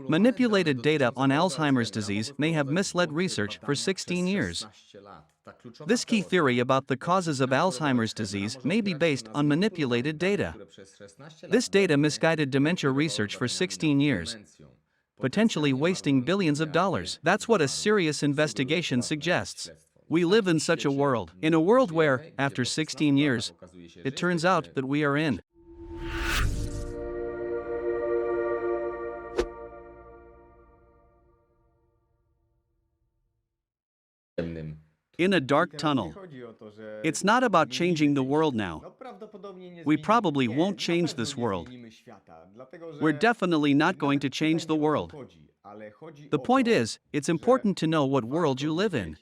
Manipulated data on Alzheimer's disease may have misled research for 16 years. This key theory about the causes of Alzheimer's disease may be based on manipulated data. This data misguided dementia research for 16 years, potentially wasting billions of dollars. That's what a serious investigation suggests. We live in such a world where, after 16 years, it turns out that we are in a dark tunnel. It's not about changing the world now. We probably won't change this world. We're definitely not going to change the world. The point is, it's important to know what world you live in.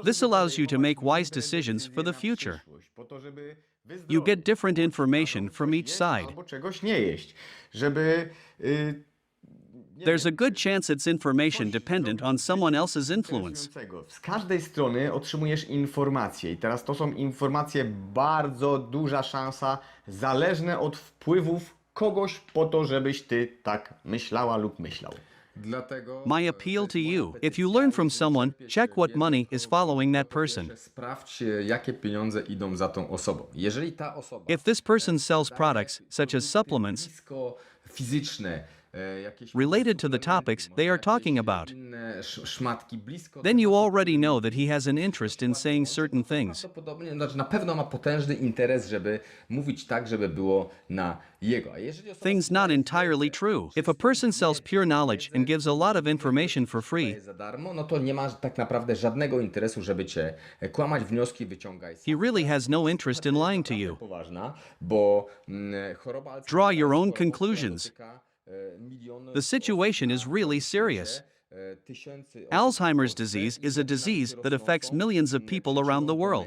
This allows you to make wise decisions for the future. You get different information from each side. There's a good chance it's information dependent on someone else's influence. Z każdej strony otrzymujesz informacje i teraz to są informacje, bardzo duża szansa, zależne od wpływów kogoś po to, żebyś ty tak myślała lub myślał. My appeal to you, if you learn from someone, check what money is following that person. Sprawdź, jakie pieniądze idą za tą osobą. Jeżeli ta osoba If this person sells products, such as supplements, fizyczne, related to the topics they are talking about, then you already know that he has an interest in saying certain things. Na pewno ma potężny interes, żeby mówić tak, żeby było na jego. Things not entirely true. If a person sells pure knowledge and gives a lot of information for free, za darmo, no to nie ma tak naprawdę żadnego interesu, żeby cię kłamać, wnioski wyciągać. he really has no interest in lying to you. Poważna, bo choroba Draw your own conclusions. The situation is really serious. Alzheimer's disease is a disease that affects millions of people around the world.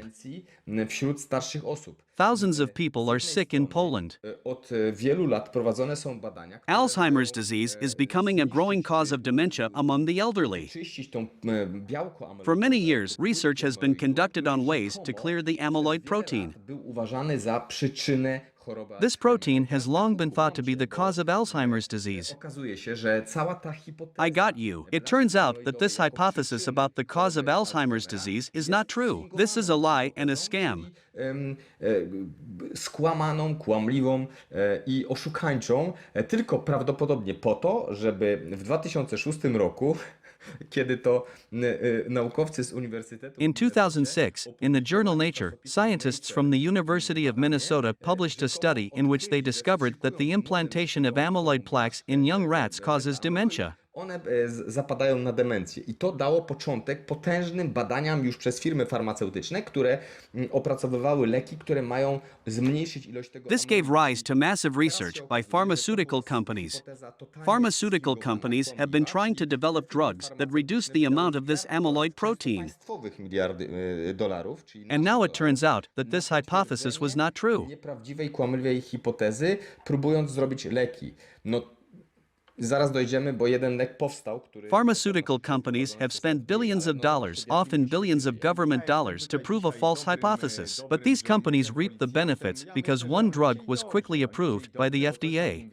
Wśród starszych osób. Thousands of people are sick in Poland. Od wielu lat prowadzone są badania. Alzheimer's disease is becoming a growing cause of dementia among the elderly. For many years, research has been conducted on ways to clear the amyloid protein. Był uważany za przyczynę choroby. This protein has long been thought to be the cause of Alzheimer's disease. Okazuje się, że cała ta hipoteza. I got you. It turns out that this hypothesis about the cause of Alzheimer's disease is not true. This is a lie and a scam. Skłamaną, kłamliwą i oszukańczą, tylko prawdopodobnie po to, żeby w 2006 roku, kiedy to naukowcy z uniwersytetu... In 2006, in the journal Nature, scientists from the University of Minnesota published a study in which they discovered that the implantation of amyloid plaques in young rats causes dementia. One zapadają na demencję i to dało początek potężnym badaniom już przez firmy farmaceutyczne, które opracowywały leki, które mają zmniejszyć ilość tego. This gave rise to massive research by pharmaceutical companies. Pharmaceutical companies have been trying to develop drugs that reduce the amount of this amyloid protein. And now it turns out that this hypothesis was not true. Nieprawdziwej, kłamliwej hipotezy, próbując zrobić leki. Zaraz dojdziemy, bo jeden lek powstał, który... Pharmaceutical companies have spent billions of dollars, often billions of government dollars, to prove a false hypothesis. But these companies reap the benefits because one drug was quickly approved by the FDA.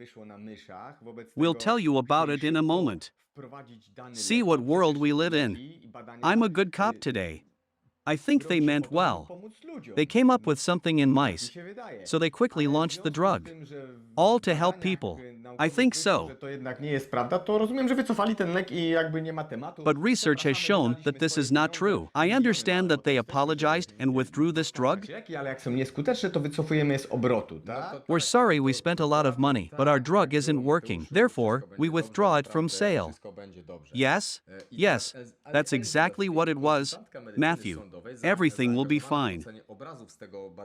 We'll tell you about it in a moment. See what world we live in. I'm a good cop today. I think they meant well. They came up with something in mice, so they quickly launched the drug. All to help people. I think so. But research has shown that this is not true. I understand that they apologized and withdrew this drug. We're sorry we spent a lot of money, but our drug isn't working. Therefore, we withdraw it from sale. Yes? Yes, that's exactly what it was. Matthew, everything will be fine.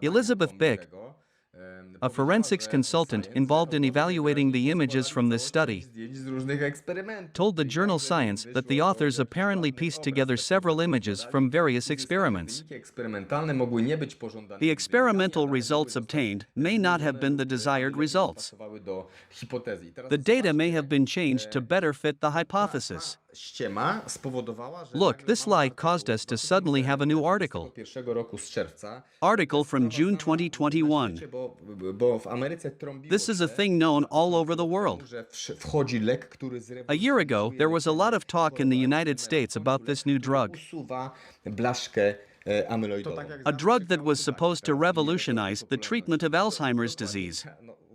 Elizabeth Bick, a forensics consultant involved in evaluating the images from this study, told the journal Science that the authors apparently pieced together several images from various experiments. The experimental results obtained may not have been the desired results. The data may have been changed to better fit the hypothesis. ściema spowodowała, że Look, nagle this mamy lie caused us to suddenly have a new article. 1 roku z czerwca. Article from June 2021. Bo w Ameryce trąbiło This is a się, thing known all over the world. że wchodzi lek, który A year ago, there was a lot of talk in the United States about this new drug. usuwa blaszkę amyloidową. A drug that was supposed to revolutionize the treatment of Alzheimer's disease.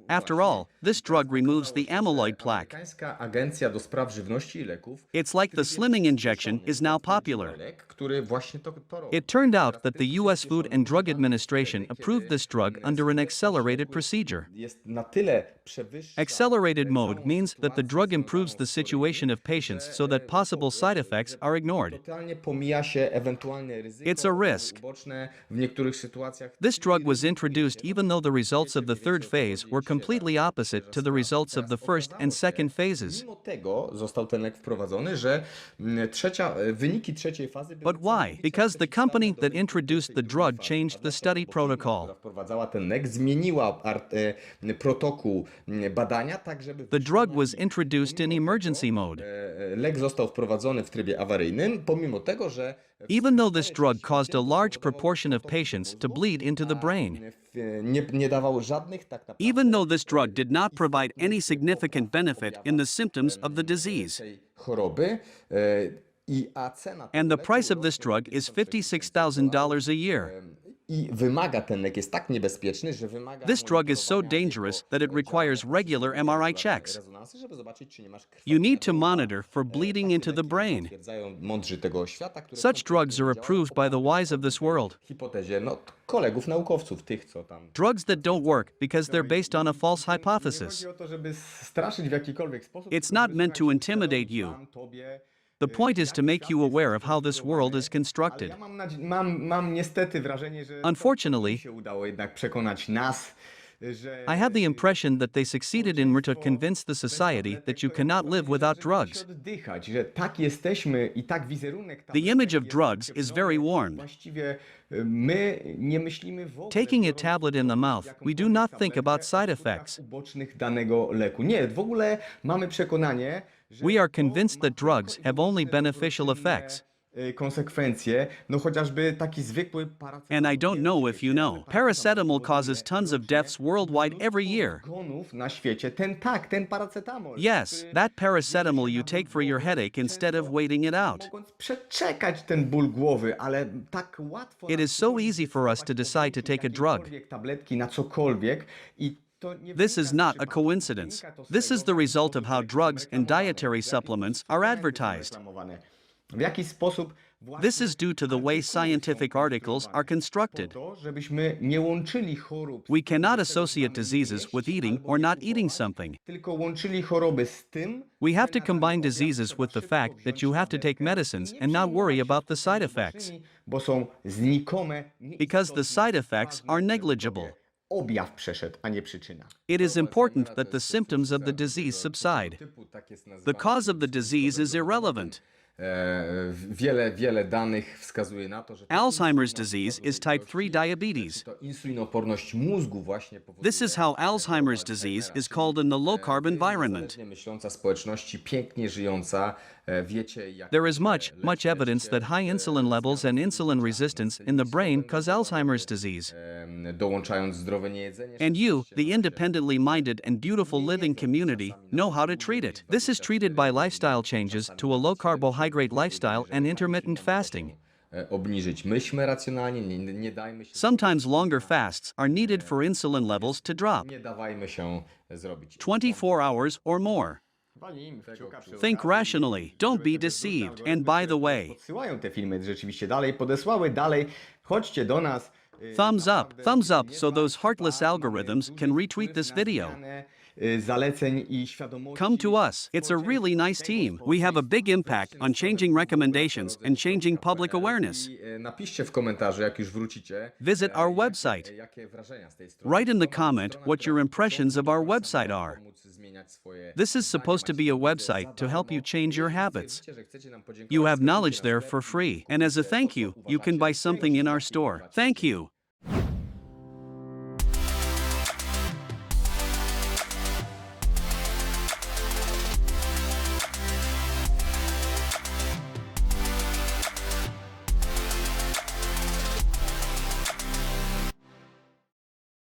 After all, this drug removes the amyloid plaque. Amerykańska Agencja do Spraw Żywności i Leków It's like the slimming injection is now popular. lek, który właśnie to robi. It turned out that the U.S. Food and Drug Administration approved this drug under an accelerated procedure. Jest na tyle przewyższa Accelerated mode means that the drug improves the situation of patients so that possible side effects are ignored. totalnie pomija się ewentualne ryzyko It's a risk. uboczne w niektórych sytuacjach. This drug was introduced even though the results of the third phase were completely opposite to the results of the first and second phases. Mimo tego został ten lek wprowadzony, że wyniki trzeciej fazy były But why? Because the company that introduced the drug changed the study protocol. która wprowadzała ten lek, zmieniła protokół badania tak, żeby The drug was introduced in emergency mode. lek został wprowadzony w trybie awaryjnym, pomimo tego, że Even though this drug caused a large proportion of patients to bleed into the brain. nie dawał żadnych tak naprawdę Even though this drug did not provide any significant benefit in the symptoms of the disease. tej choroby a cena And the price of this drug is $56,000 a year. i wymaga ten lek jest tak niebezpieczny, że wymaga This drug is so monitorowania dangerous that it requires regular MRI checks. rezonansy, żeby zobaczyć, czy nie masz krwi. You need to monitor for bleeding into the brain. Stwierdzają mądrzy tego świata, którzy Such drugs are approved by the wise of this world. w hipotezie kolegów naukowców, tych co tam. Drugs that don't work because they're based on a false Nie hypothesis. chodzi o to, żeby straszyć w jakikolwiek sposób. It's not meant to intimidate you. The point is to make you aware of how this world is constructed. Ja mam niestety wrażenie, że Unfortunately, się udało jednak przekonać nas, że I have the impression that they succeeded in to convince the society that you cannot live without drugs. oddychać, że tak jesteśmy i tak wizerunek The image of drugs is very warned. Właściwie my nie myślimy w ogóle Taking a tablet in the mouth, we do not think about side effects. ubocznych danego leku. Nie, w ogóle mamy przekonanie, że We are convinced that drugs have only beneficial effects. konsekwencje, no chociażby taki zwykły paracetamol. And I don't know if you know, paracetamol causes tons of deaths worldwide every year. Gonów na świecie, ten paracetamol. Yes, that paracetamol you take for your headache instead of waiting it out. Mogąc przeczekać ten ból głowy, ale tak łatwo It is so easy for us to decide to take a drug. jakiekolwiek tabletki na cokolwiek i to nie This is wynika not z a przypadku. coincidence. Wynika to z This tego, is the result of how sposób drugs and reklamowane, dietary w jaki supplements sposób are są advertised. reklamowane. W jaki sposób This is due to the way scientific articles are constructed. to, żebyśmy nie łączyli chorób, We cannot associate diseases with eating or not eating something. tylko łączyli choroby z tym, We have to combine diseases with the fact that you have to take medicines and not worry about the side effects, bo są znikome, because the side effects are negligible. objaw przeszedł, a nie przyczyna. It is important that the symptoms of the disease subside. The cause of the disease is irrelevant. Wiele danych wskazuje na to, że Alzheimer's disease is type 3 diabetes. to insulinoporność mózgu właśnie powoduje This is how Alzheimer's disease is called in the low-carb environment. niezależnie myśląca społeczności, pięknie żyjąca. Wiecie, jak There is much evidence that high insulin levels and insulin resistance in the brain cause Alzheimer's disease. dołączając zdrowe niejedzenie. And you, the independently minded and beautiful living community, know how to treat it. This is treated by lifestyle changes to a low carbohydrate lifestyle and intermittent fasting. Obniżyć. Myślmy racjonalnie, nie dajmy się. Sometimes longer fasts are needed for insulin levels to drop Nie dawajmy się zrobić. 24 hours or more. Think rationally. Don't be deceived. And by the way, Podsyłają te filmy rzeczywiście dalej, podesłały dalej, chodźcie do nas. thumbs up so those heartless algorithms can retweet this video. Zaleceń i świadomości. Come to us. It's a really nice team. We have a big impact on changing recommendations and changing public awareness. I napiszcie w komentarzu, jak już wrócicie, Visit our website. jakie wrażenia z tej strony. Write in the comment what your impressions of our website are. Pomóc zmieniać swoje. This is supposed to be a website to help you change your habits. Wiecie, że chcecie nam podziękować. You have knowledge there for free, and as a thank you, you can buy something in our store. Thank you.